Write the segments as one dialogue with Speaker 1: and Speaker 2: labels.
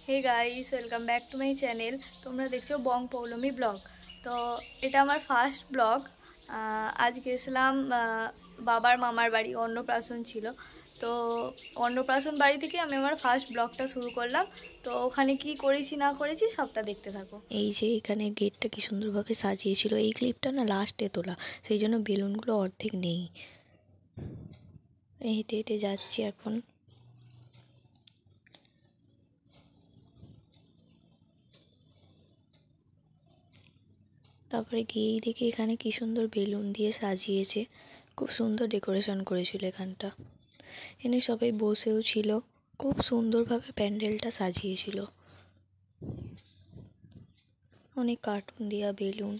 Speaker 1: Hey guys, welcome back to my channel. তোমরা দেখছো বং Poulami blog. তো এটা আমার ফার্স্ট ব্লগ। আজ গেছিলাম বাবার মামার বাড়ি, অন্নপ্রাশন ছিল। তো অন্নপ্রাশন বাড়ি থেকে আমি আমার ফার্স্ট ব্লগটা শুরু করলাম। তো ওখানে কি করেছি না করেছি সবটা দেখতে থাকো।
Speaker 2: এই যে এখানে গেটটা কি সুন্দরভাবে সাজিয়েছিল, এই ক্লিপটা না লাস্টে তোলা, সেই জন্য বেলুনগুলো অর্ধেক নেই। হেঁটে হেঁটে যাচ্ছি এখন। তারপরে গিয়েই দেখি এখানে কি সুন্দর বেলুন দিয়ে সাজিয়েছে, খুব সুন্দর ডেকোরেশন করেছিল এখানটা। এখানে সবাই বসেও ছিল, খুব সুন্দরভাবে প্যান্ডেলটা সাজিয়েছিল, অনেক কার্টুন দেওয়া বেলুন।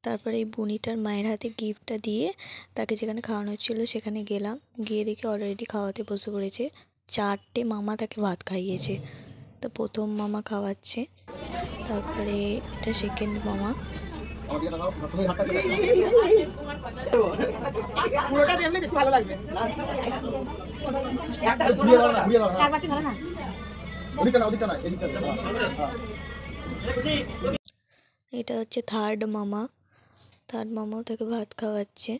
Speaker 2: তারপরে এই বুনিটার মায়ের হাতে গিফটটা দিয়ে তাকে যেখানে খাওয়ানো হচ্ছিল সেখানে গেলাম। গিয়ে দেখি অলরেডি খাওয়াতে বসে পড়েছে। 4টে মামা তাকে ভাত খাইয়েছে। তো প্রথম মামা খাওয়াচ্ছে, তারপরে এটা সেকেন্ড মামা। এটা হচ্ছে থার্ড মামা। থার্ড মামাও তাকে ভাত খাওয়াচ্ছে।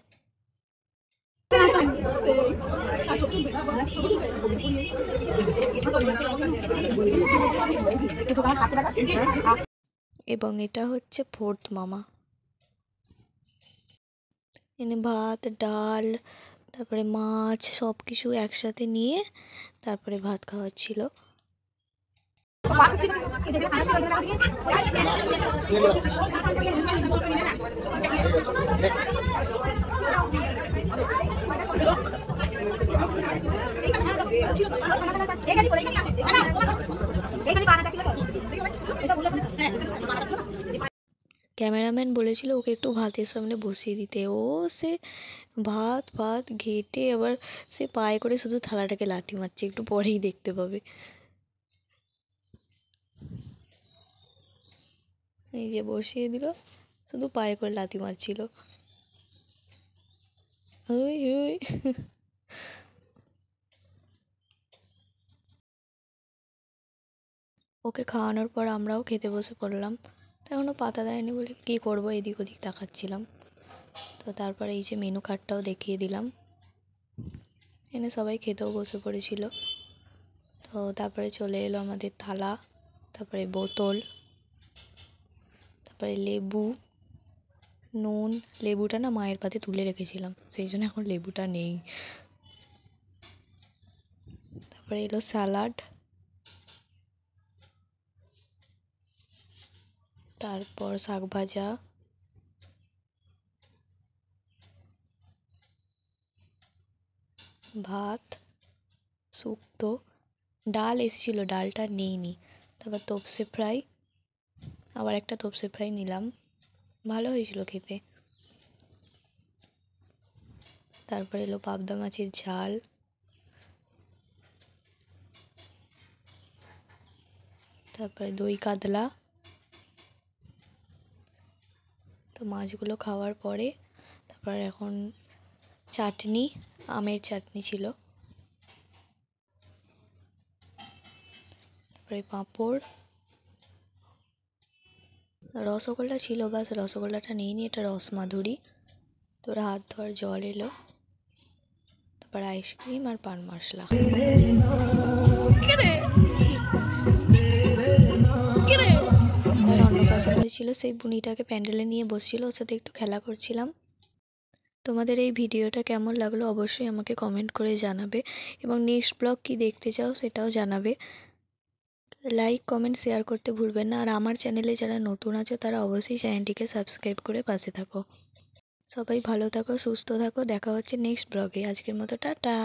Speaker 2: এবং এটা হচ্ছে ফোর্থ মামা। এনে ভাত, ডাল, তারপরে মাছ সব কিছু একসাথে নিয়ে তারপরে ভাত খাওয়াচ্ছিল। ক্যামেরাম্যান বলেছিল ওকে একটু ভাতের সামনে বসিয়ে দিতে। সে ভাত ভাত ঘেটে আবার সে পায়ে করে শুধু থালাটাকে লাথি মারছে, একটু পরেই দেখতে পাবে। এই যে বসিয়ে দিল, শুধু পায়ে করে লাথি মারছিল। ওই ওই ওকে খাওয়ানোর পর আমরাও খেতে বসে পড়লাম। তো এখনও পাতা দেয়নি বলে কী করবো, এদিক ওদিক তাকাচ্ছিলাম। তো তারপরে এই যে মেনু কার্ডটাও দেখিয়ে দিলাম। এনে সবাই খেতেও বসে পড়েছিল। তো তারপরে চলে এলো আমাদের থালা, তারপরে বোতল, তারপরে লেবু, নুন। লেবুটা না মায়ের পাতে তুলে রেখেছিলাম, সেই জন্য এখন লেবুটা নেই। তারপরে এলো স্যালাড, তারপর শাক ভাজা, ভাত, শুক্তো, ডাল এসেছিল, ডালটা নেইনি। তারপর তোপসে ফ্রাই, আবার একটা তোপসে ফ্রাই নিলাম, ভালো হয়েছিল খেতে। তারপর এলো পাবদা মাছের ঝাল, তারপরে দই কাতলা। তো মাছগুলো খাওয়ার পরে তারপর এখন চাটনি, আমের চাটনি ছিল, তারপরে পাঁপড়, রসগোল্লা ছিল, বাস রসগোল্লাটা নিইনি, এটা রসমাধুরী। তোর হাত ধোয়ার জল এলো, তারপর আইসক্রিম আর পান মশলা। অন্নপ্রাশন হয়েছিল, সেই বুনিটাকে প্যান্ডেলে নিয়ে বসছিল, ওর সাথে একটু খেলা করছিলাম। তোমাদের এই ভিডিওটা কেমন লাগলো অবশ্যই আমাকে কমেন্ট করে জানাবে, এবং নেক্সট ব্লগ কি দেখতে চাও সেটাও জানাবে। লাইক কমেন্ট শেয়ার করতে ভুলবেন না। আর আমার চ্যানেলে যারা নতুন আছো তারা অবশ্যই চ্যানেলটিকে সাবস্ক্রাইব করে পাশে থাকো। সবাই ভালো থাকো, সুস্থ থাকো, দেখা হচ্ছে নেক্সট ব্লগে। আজকের মতো টাটা।